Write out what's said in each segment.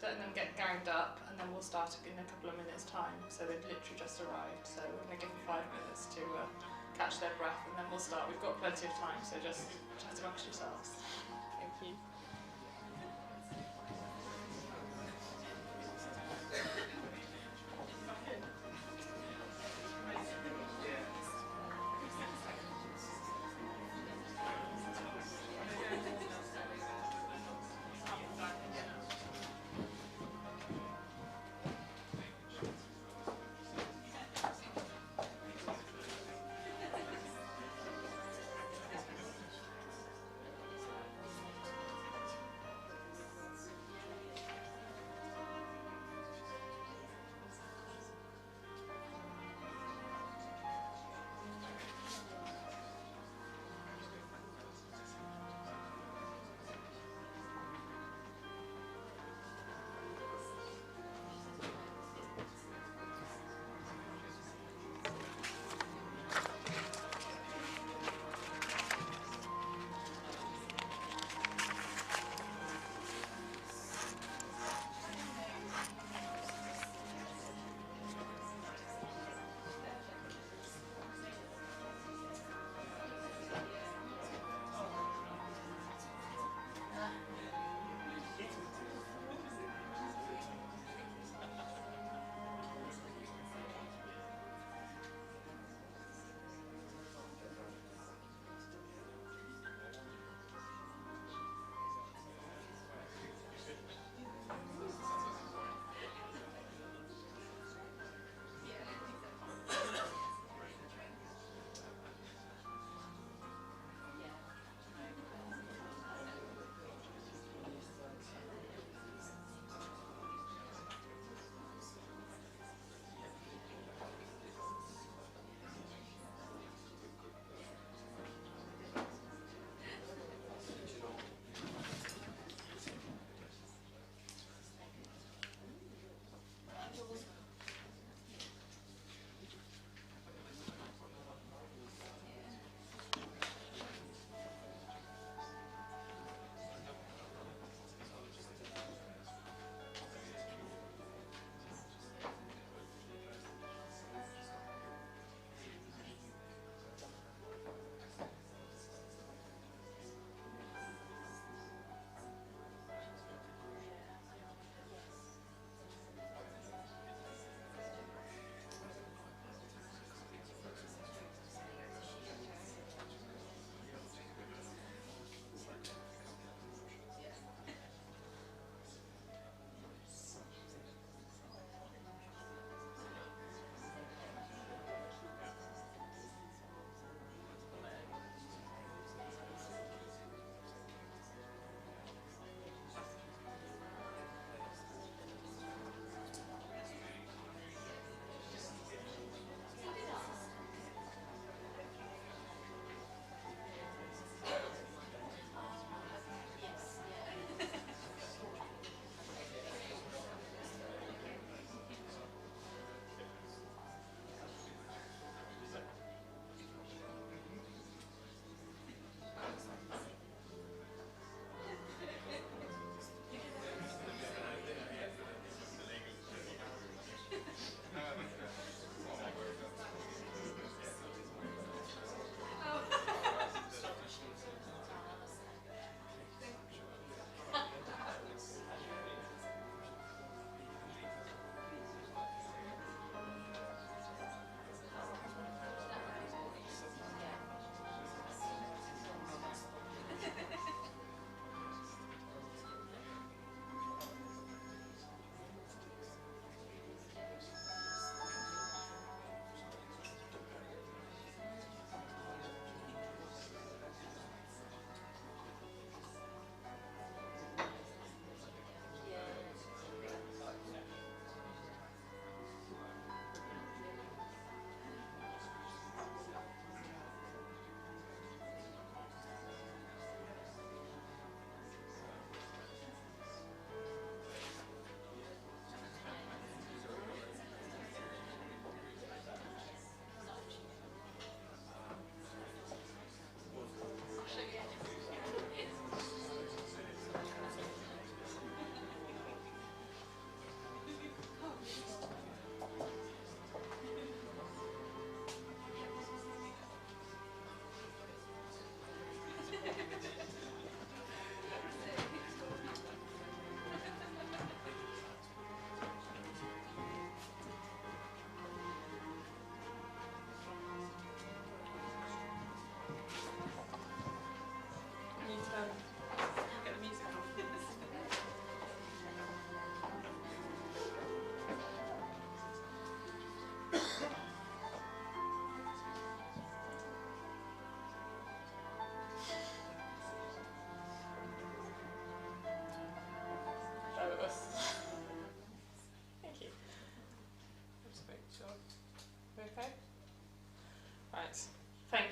letting them get ganged up, and then we'll start in a couple of minutes' time. So they've literally just arrived, so we're going to give them 5 minutes to catch their breath, and then we'll start. We've got plenty of time, so just chat amongst yourselves. Thank you.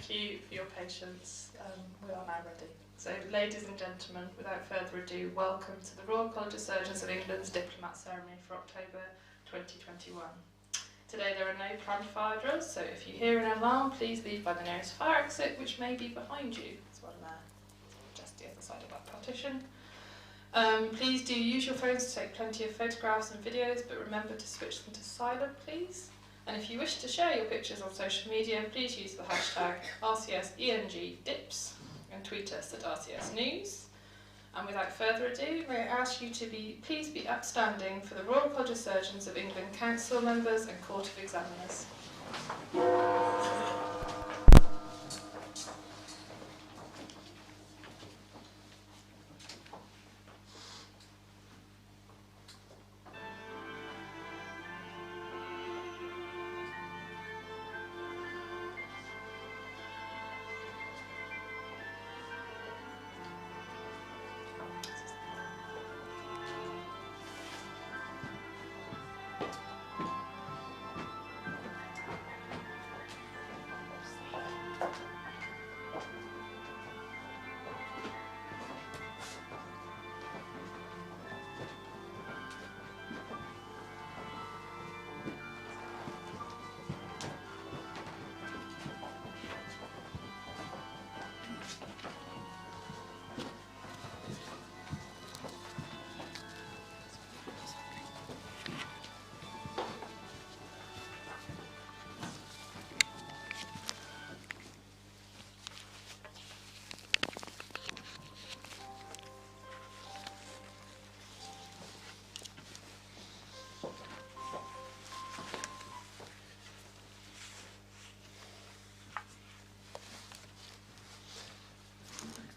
thank you for your patience. We are now ready. So, ladies and gentlemen, without further ado, welcome to the Royal College of Surgeons of England's Diplomate Ceremony for October 2021. Today there are no planned fire drills, so if you hear an alarm, please leave by the nearest fire exit, which may be behind you. There's one there, just the other side of that partition. Please do use your phones to take plenty of photographs and videos, but remember to switch them to silent, please. And if you wish to share your pictures on social media, please use the hashtag RCSENGDips and tweet us at RCS News. And without further ado, may I ask you to please be upstanding for the Royal College of Surgeons of England Council members and Court of Examiners.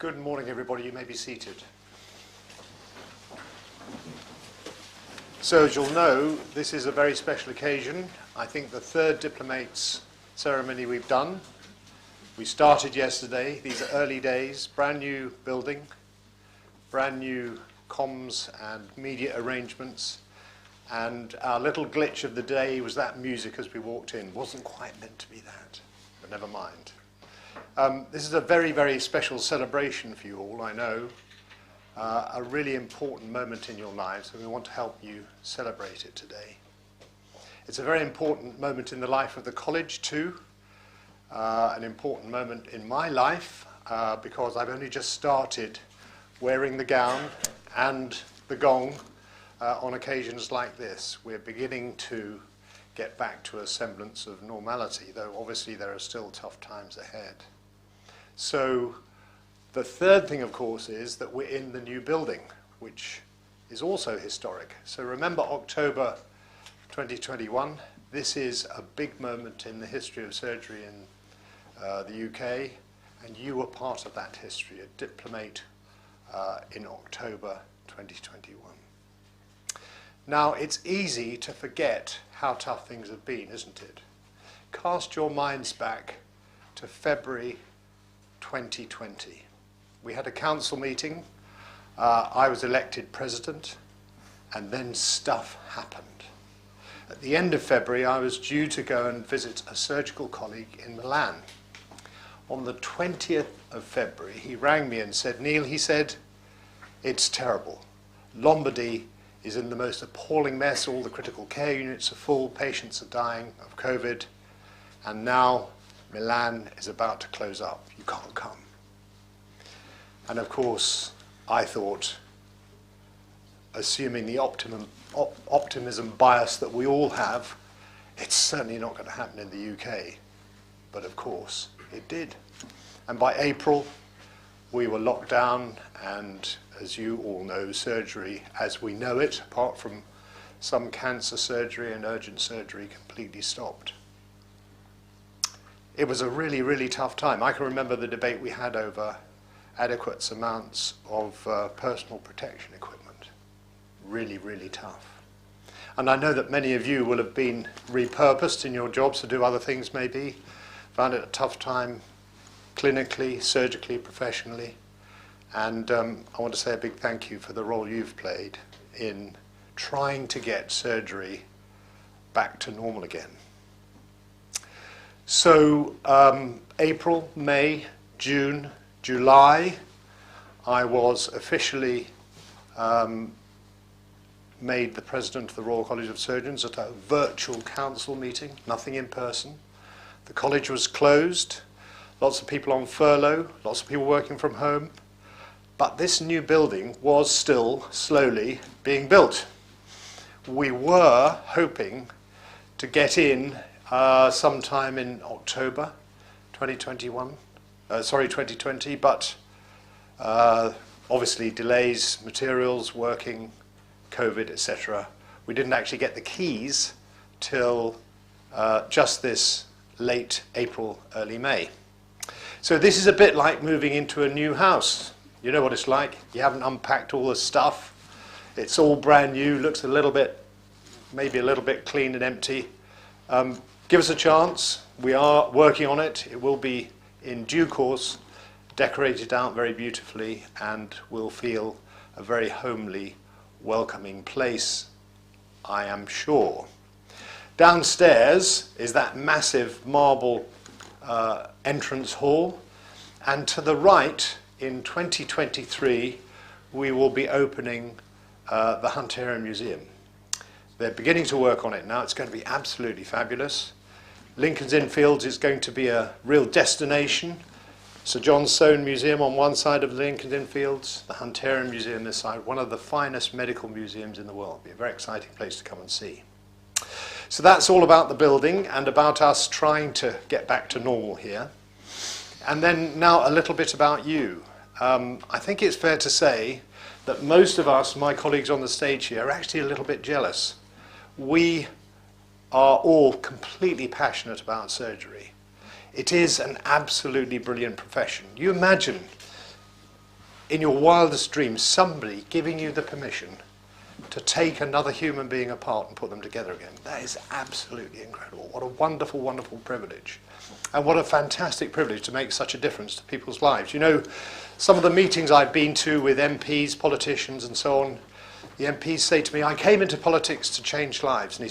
Good morning, everybody. You may be seated. So, as you'll know, this is a very special occasion. I think the third Diplomates ceremony we've done. We started yesterday. These are early days, brand new building, brand new comms and media arrangements. And our little glitch of the day was that music as we walked in. Wasn't quite meant to be that, but never mind. This is a very, very special celebration for you all, I know. A really important moment in your lives, and we want to help you celebrate it today. It's a very important moment in the life of the college too. An important moment in my life because I've only just started wearing the gown and the gong on occasions like this. We're beginning to get back to a semblance of normality, though obviously there are still tough times ahead. So the third thing, of course, is that we're in the new building, which is also historic. So remember October 2021. This is a big moment in the history of surgery in the UK, and you were part of that history, a diplomate in October 2021. Now, it's easy to forget how tough things have been, isn't it? Cast your minds back to February 2020. We had a council meeting. I was elected president, and then stuff happened. At the end of February, I was due to go and visit a surgical colleague in Milan. On the 20th of February, he rang me and said, Neil, he said, it's terrible. Lombardy is in the most appalling mess. All the critical care units are full. Patients are dying of COVID. And now Milan is about to close up. You can't come. And of course, I thought, assuming the optimism bias that we all have, it's certainly not going to happen in the UK. But of course, it did. And by April, we were locked down, and as you all know, surgery as we know it, apart from some cancer surgery and urgent surgery, completely stopped. It was a really, really tough time. I can remember the debate we had over adequate amounts of personal protection equipment. Really, really tough. And I know that many of you will have been repurposed in your jobs to do other things maybe. Found it a tough time clinically, surgically, professionally. And I want to say a big thank you for the role you've played in trying to get surgery back to normal again. So April, May, June, July, I was officially made the President of the Royal College of Surgeons at a virtual council meeting, nothing in person. The college was closed, lots of people on furlough, lots of people working from home, but this new building was still slowly being built. We were hoping to get in sometime in October 2020, but obviously delays, materials, working, COVID, etc. We didn't actually get the keys till just this late April, early May. So this is a bit like moving into a new house. You know what it's like. You haven't unpacked all the stuff. It's all brand new, looks a little bit, maybe a little bit clean and empty. Give us a chance. We are working on it. It will be in due course decorated out very beautifully and will feel a very homely, welcoming place, I am sure. Downstairs is that massive marble entrance hall, and to the right, in 2023, we will be opening the Hunterian Museum. They're beginning to work on it now. It's going to be absolutely fabulous. Lincoln's Inn Fields is going to be a real destination. Sir John Soane Museum on one side of Lincoln's Inn Fields, the Hunterian Museum this side, one of the finest medical museums in the world. It'll be a very exciting place to come and see. So that's all about the building and about us trying to get back to normal here. And then now a little bit about you. I think it's fair to say that most of us, my colleagues on the stage here, are actually a little bit jealous. We are all completely passionate about surgery. It is an absolutely brilliant profession. You imagine, in your wildest dreams, somebody giving you the permission to take another human being apart and put them together again. That is absolutely incredible. What a wonderful, wonderful privilege. And what a fantastic privilege to make such a difference to people's lives. You know, some of the meetings I've been to with MPs, politicians and so on, the MPs say to me, I came into politics to change lives. And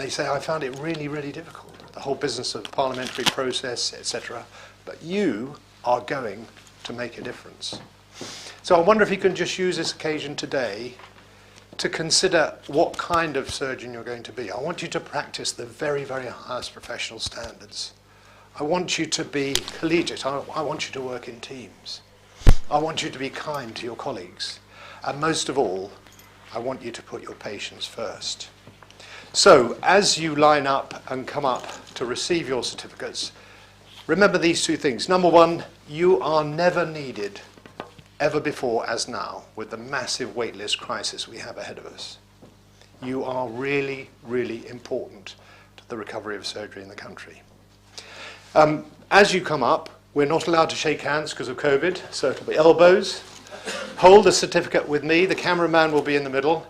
they say, I found it really, really difficult. The whole business of the parliamentary process, etc. But you are going to make a difference. So I wonder if you can just use this occasion today to consider what kind of surgeon you're going to be. I want you to practice the very, very highest professional standards. I want you to be collegiate. I want you to work in teams. I want you to be kind to your colleagues. And most of all, I want you to put your patients first. So, as you line up and come up to receive your certificates, remember these two things. Number one, you are never needed ever before as now with the massive waitlist crisis we have ahead of us. You are really, really important to the recovery of surgery in the country. As you come up, we're not allowed to shake hands because of COVID, so it'll be elbows. Hold the certificate with me. The cameraman will be in the middle.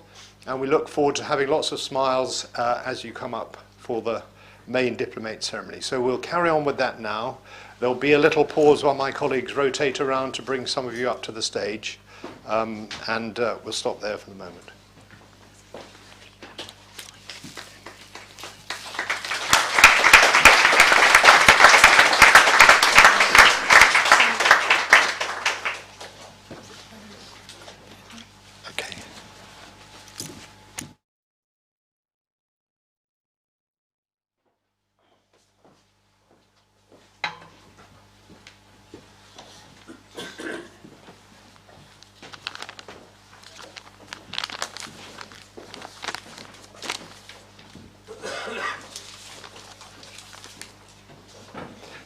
And we look forward to having lots of smiles as you come up for the main diplomate ceremony. So we'll carry on with that now. There'll be a little pause while my colleagues rotate around to bring some of you up to the stage. And we'll stop there for the moment.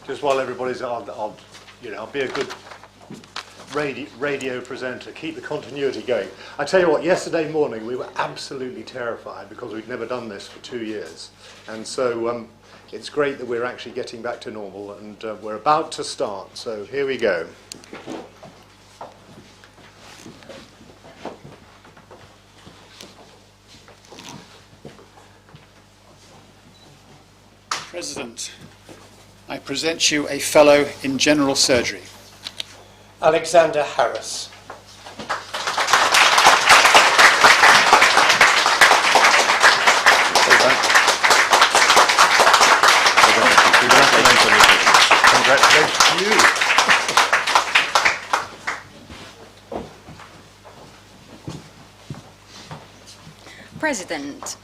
Just while everybody's on, I'll be a good radio presenter, keep the continuity going. I tell you what, yesterday morning we were absolutely terrified because we'd never done this for 2 years. And so it's great that we're actually getting back to normal, and we're about to start. So here we go. President, I present you a Fellow in General Surgery. Alexander Harris. President,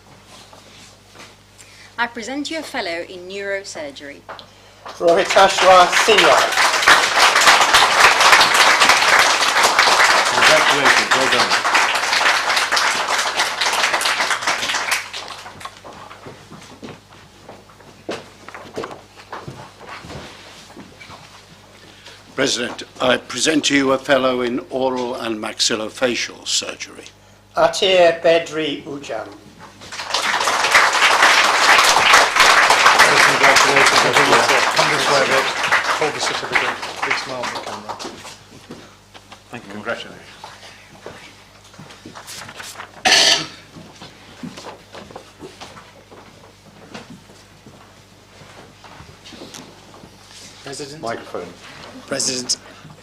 I present you a fellow in neurosurgery. Rohitashwar Senior. Congratulations, well done. President, I present to you a fellow in oral and maxillofacial surgery. Atir Bedri Ujam. Congratulations, everyone. Come this way a bit. Hold the certificate. Big smile for the camera. Thank you. Congratulations. President, Microphone. President,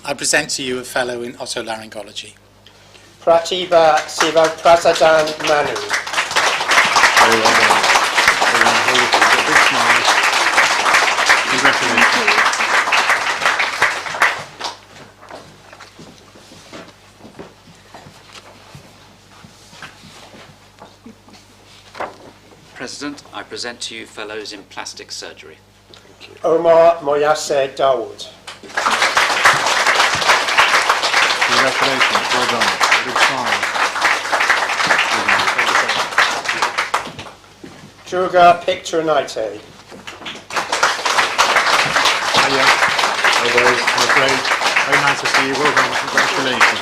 I present to you a fellow in otolaryngology. Pratibha Sivaprasadan Manu. Very well done. Everyone hold it. Big smile. Congratulations. President, I present to you fellows in plastic surgery. Omar Moyase Dawood. Congratulations. Well done. Big smile. Juga Picturanite. Hiya. Elbows, I'm afraid. Very nice to see you. Well done. Congratulations.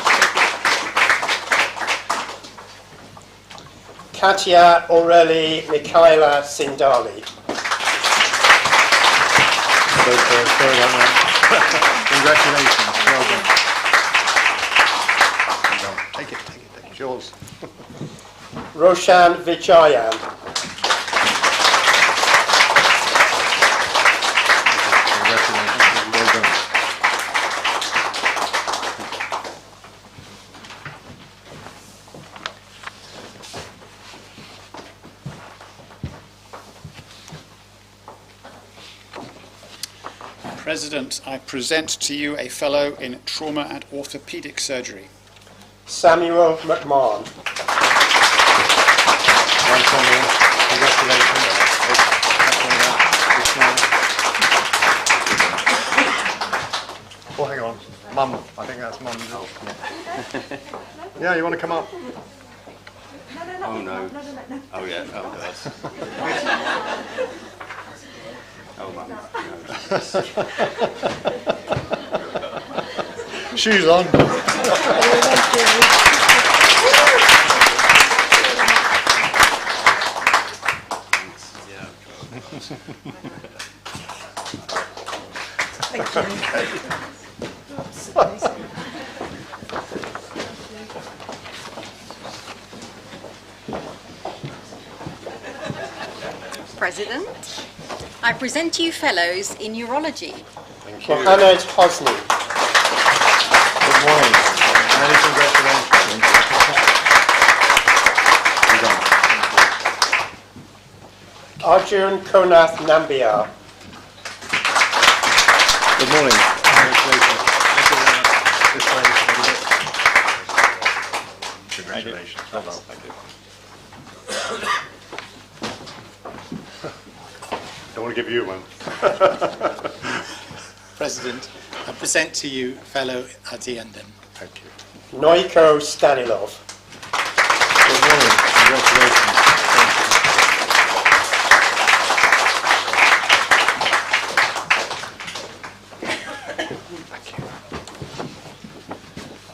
Katya Aureli Mikhaila Sindali. Sorry about that. Congratulations. Well done. Well done. Take it. It's yours. Roshan Vijayan. Congratulations. Well done. President, I present to you a fellow in trauma and orthopedic surgery. Samuel McMahon. One Samuel. Congratulations. Oh, hang on. Mum. I think that's Mum. Yeah, you want to come up? Oh no. Oh yeah. Oh God. Oh mum. No. Shoes on. Yeah. President, I present to you fellows in neurology. Thank you. Mohamed Hosni. Good morning. Many congratulations. Well done. Arjun Konath Nambiar. Good morning. Congratulations. Thank you very much. This way. Congratulations. Well done. Thank you. Don't want to give you one. President, I present to you fellow Adiendon. Thank you. Noiko Stanilov. Good morning. Congratulations. Thank you.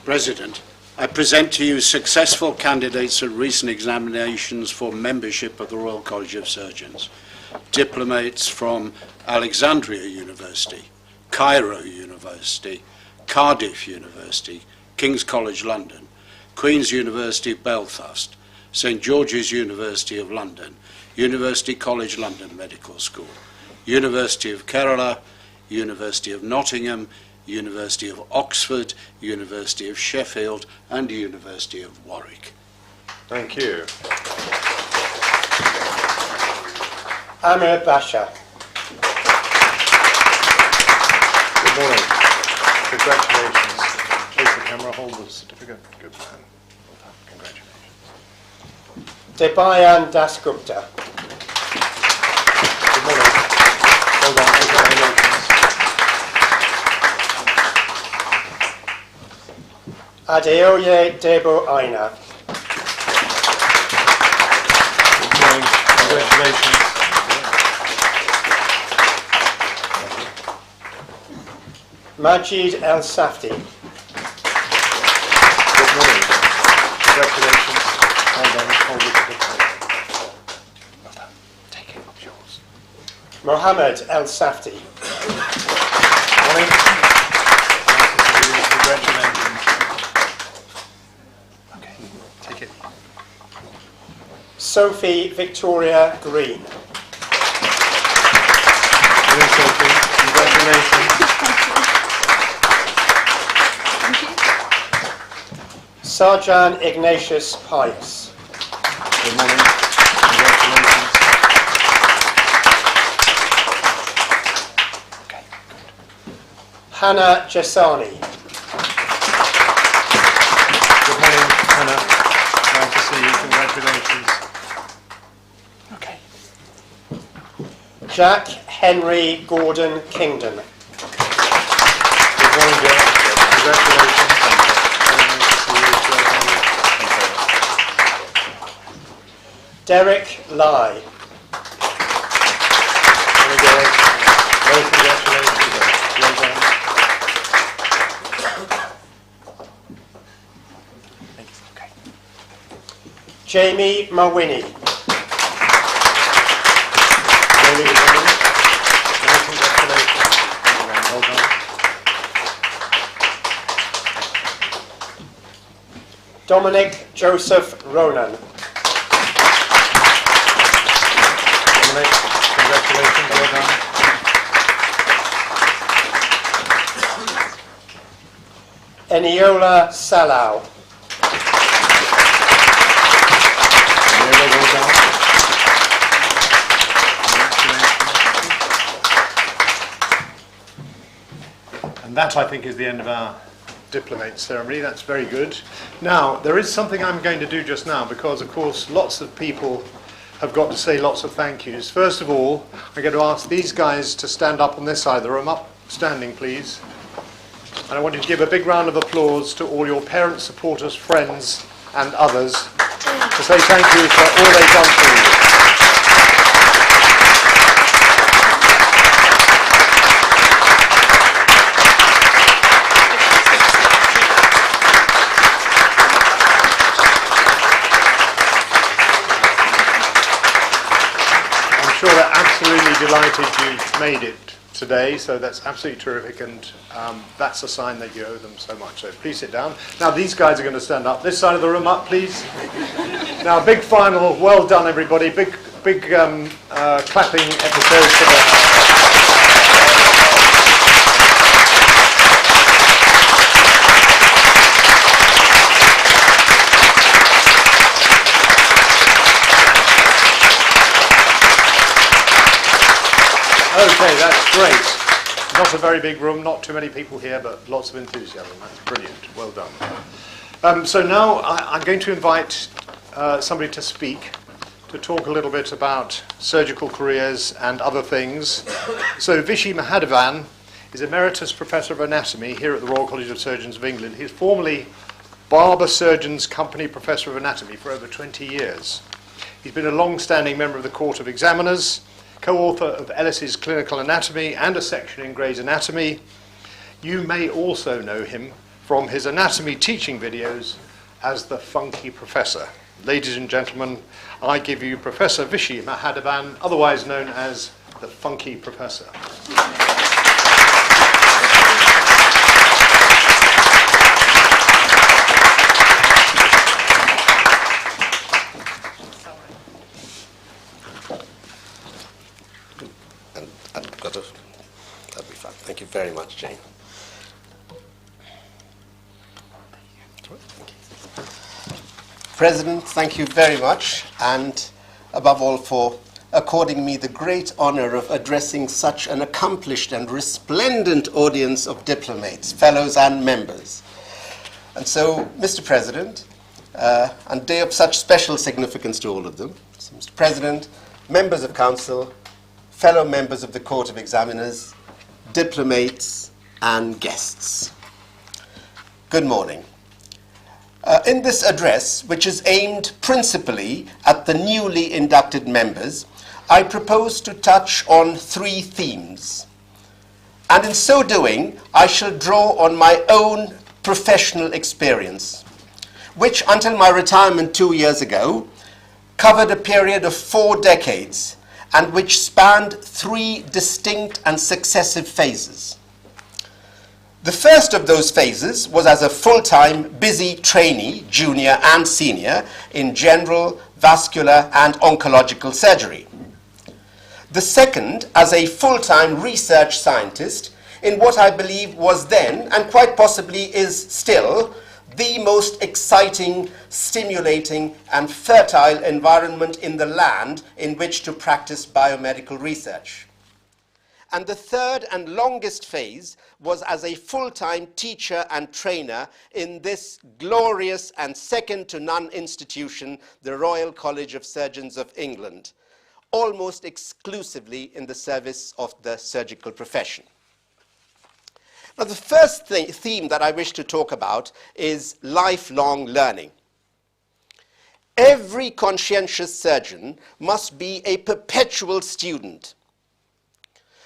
President, I present to you successful candidates at recent examinations for membership of the Royal College of Surgeons. Diplomates from Alexandria University, Cairo University, Cardiff University, King's College London, Queen's University Belfast, St George's University of London, University College London Medical School, University of Kerala, University of Nottingham, University of Oxford, University of Sheffield and University of Warwick. Thank you. Amir Basha. Good morning. Congratulations. Face the camera, hold the certificate. Good man. Well done. Congratulations. Debayan Dasgupta. Good morning. Well done. Congratulations. Adeoye Debo Aina. Good morning. Congratulations. Majid El Safti. Good morning. Congratulations. Well done. Hold it to the plate. Well done. Take it. It's yours. Mohammed El Safti. Morning. Congratulations. Okay. Take it. Sophie Victoria Green. Morning, Sophie. Congratulations. Sarjan Ignatius Pius. Good morning. Congratulations. Okay, good. Hannah Jasani. Good morning, Hannah. Nice to see you. Congratulations. Okay. Jack Henry Gordon Kingdon. Good morning, Jack. Congratulations. Very nice to see you as well. Derek Lai. Morning, Derek. Very congratulations. Well done. Thank you. Okay. Jamie Mawini. Very good morning. Very congratulations. Well done. Dominic Joseph Ronan. Dominic, congratulations. Well done. Eniola Salau. Very well done. Congratulations. And that, I think, is the end of our diplomate ceremony. That's very good. Now, there is something I'm going to do just now because, of course, lots of people have got to say lots of thank yous. First of all, I'm going to ask these guys to stand up on this side of the room. Up, standing, please. And I want you to give a big round of applause to all your parents, supporters, friends, and others to say thank you for all they've done for you. I'm sure they're absolutely delighted you've made it today, so that's absolutely terrific, and that's a sign that you owe them so much. So please sit down. Now these guys are going to stand up. This side of the room, up, please. Now, big final. Well done, everybody. Big clapping episode for the. Okay, that's great. Not a very big room, not too many people here, but lots of enthusiasm. That's brilliant. Well done. So now I'm going to invite somebody to speak, to talk a little bit about surgical careers and other things. So Vishy Mahadevan is Emeritus Professor of Anatomy here at the Royal College of Surgeons of England. He's formerly Barber Surgeons Company Professor of Anatomy for over 20 years. He's been a long-standing member of the Court of Examiners, co-author of Ellis's Clinical Anatomy and a section in Gray's Anatomy. You may also know him from his anatomy teaching videos as the Funky Professor. Ladies and gentlemen, I give you Professor Vishy Mahadevan, otherwise known as the Funky Professor. That'll be fun. Thank you very much, Jane. President, thank you very much, and above all for according me the great honor of addressing such an accomplished and resplendent audience of diplomates, fellows and members. And so, Mr. President, and day of such special significance to all of them. So, Mr. President, members of Council, fellow members of the Court of Examiners, diplomates, and guests. Good morning. In this address, which is aimed principally at the newly inducted members, I propose to touch on 3 themes. And in so doing, I shall draw on my own professional experience, which until my retirement 2 years ago, covered a period of 4 decades and which spanned 3 distinct and successive phases. The first of those phases was as a full-time, busy trainee, junior and senior, in general, vascular and oncological surgery. The second as a full-time research scientist in what I believe was then, and quite possibly is still, the most exciting, stimulating and fertile environment in the land in which to practice biomedical research. And the third and longest phase was as a full-time teacher and trainer in this glorious and second-to-none institution, the Royal College of Surgeons of England, almost exclusively in the service of the surgical profession. Now, the first theme that I wish to talk about is lifelong learning. Every conscientious surgeon must be a perpetual student.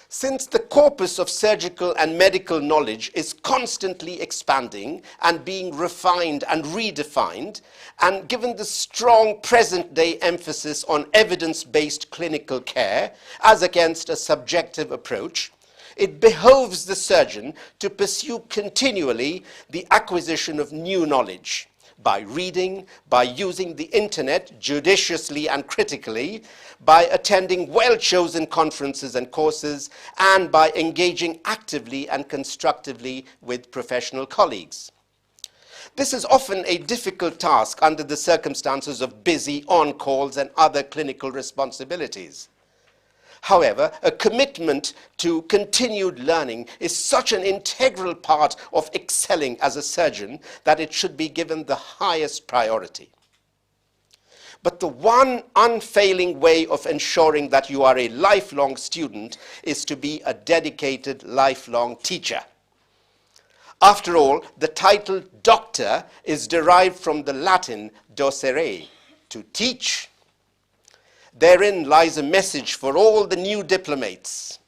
Since the corpus of surgical and medical knowledge is constantly expanding and being refined and redefined, and given the strong present-day emphasis on evidence-based clinical care as against a subjective approach, it behoves the surgeon to pursue continually the acquisition of new knowledge by reading, by using the internet judiciously and critically, by attending well-chosen conferences and courses, and by engaging actively and constructively with professional colleagues. This is often a difficult task under the circumstances of busy on-calls and other clinical responsibilities. However, a commitment to continued learning is such an integral part of excelling as a surgeon that it should be given the highest priority. But the one unfailing way of ensuring that you are a lifelong student is to be a dedicated lifelong teacher. After all, the title doctor is derived from the Latin docere, to teach. Therein lies a message for all the new diplomates.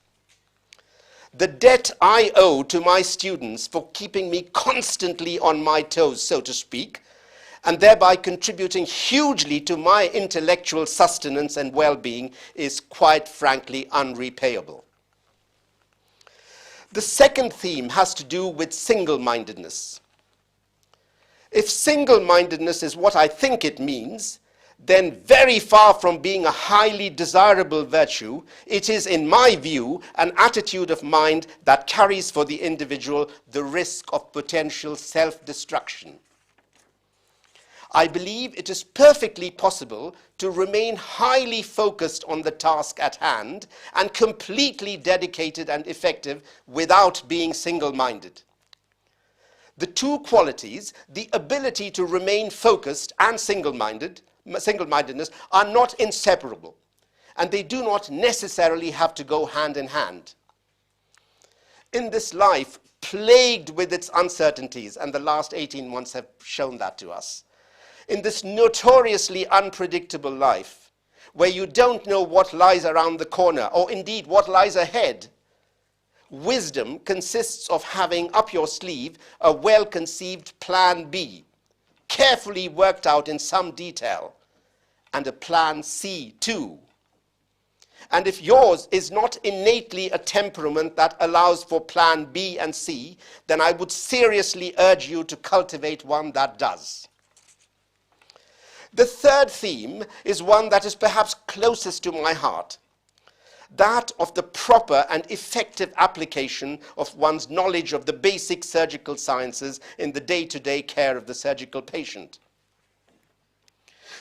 The debt I owe to my students for keeping me constantly on my toes, so to speak, and thereby contributing hugely to my intellectual sustenance and well-being is quite frankly unrepayable. The second theme has to do with single-mindedness. If single-mindedness is what I think it means, then very far from being a highly desirable virtue, it is, in my view, an attitude of mind that carries for the individual the risk of potential self-destruction. I believe it is perfectly possible to remain highly focused on the task at hand and completely dedicated and effective without being single-minded. The two qualities, the ability to remain focused and single-mindedness, are not inseparable, and they do not necessarily have to go hand in hand. In this life, plagued with its uncertainties, and the last 18 months have shown that to us, in this notoriously unpredictable life, where you don't know what lies around the corner, or indeed what lies ahead, wisdom consists of having up your sleeve a well-conceived plan B, carefully worked out in some detail, and a plan C too. And if yours is not innately a temperament that allows for plan B and C, then I would seriously urge you to cultivate one that does. The third theme is one that is perhaps closest to my heart, that of the proper and effective application of one's knowledge of the basic surgical sciences in the day-to-day care of the surgical patient.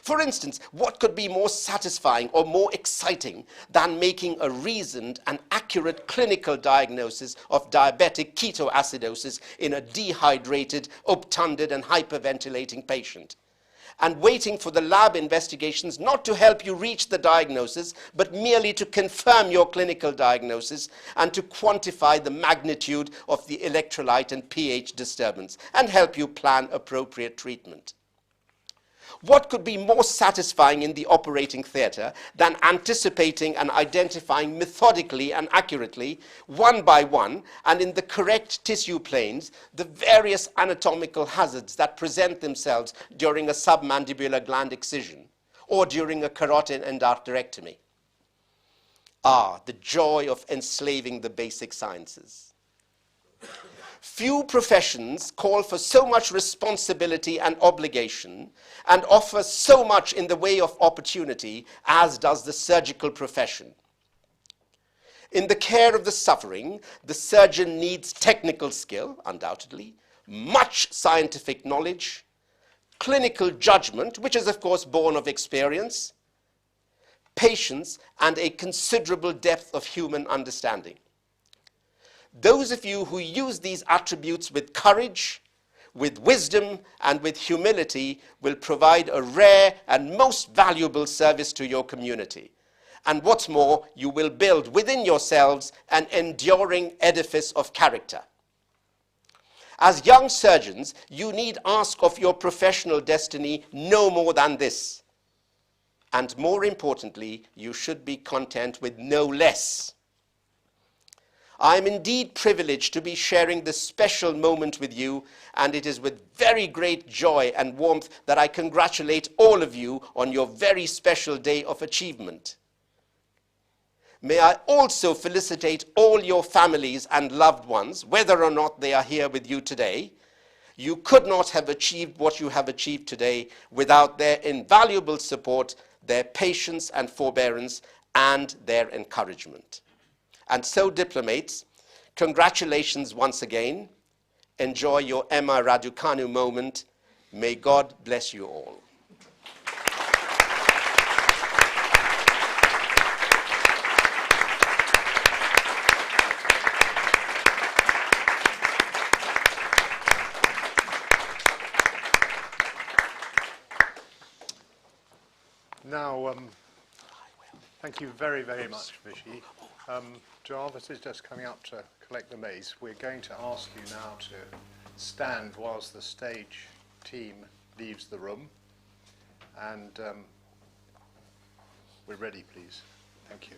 For instance, what could be more satisfying or more exciting than making a reasoned and accurate clinical diagnosis of diabetic ketoacidosis in a dehydrated, obtunded, and hyperventilating patient, and waiting for the lab investigations not to help you reach the diagnosis, but merely to confirm your clinical diagnosis and to quantify the magnitude of the electrolyte and pH disturbance and help you plan appropriate treatment. What could be more satisfying in the operating theatre than anticipating and identifying methodically and accurately, one by one, and in the correct tissue planes, the various anatomical hazards that present themselves during a submandibular gland excision or during a carotid endarterectomy? Ah, the joy of enslaving the basic sciences. Few professions call for so much responsibility and obligation and offer so much in the way of opportunity as does the surgical profession. In the care of the suffering, the surgeon needs technical skill, undoubtedly, much scientific knowledge, clinical judgment, which is of course born of experience, patience, and a considerable depth of human understanding. Those of you who use these attributes with courage, with wisdom, and with humility will provide a rare and most valuable service to your community. And what's more, you will build within yourselves an enduring edifice of character. As young surgeons, you need ask of your professional destiny no more than this. And more importantly, you should be content with no less. I am indeed privileged to be sharing this special moment with you, and it is with very great joy and warmth that I congratulate all of you on your very special day of achievement. May I also felicitate all your families and loved ones, whether or not they are here with you today. You could not have achieved what you have achieved today without their invaluable support, their patience and forbearance, and their encouragement. And so, diplomates, congratulations once again. Enjoy your Emma Raducanu moment. May God bless you all. Now, thank you very, very much, Vishy. Jarvis is just coming up to collect the mace. We're going to ask you now to stand whilst the stage team leaves the room. And we're ready, please. Thank you.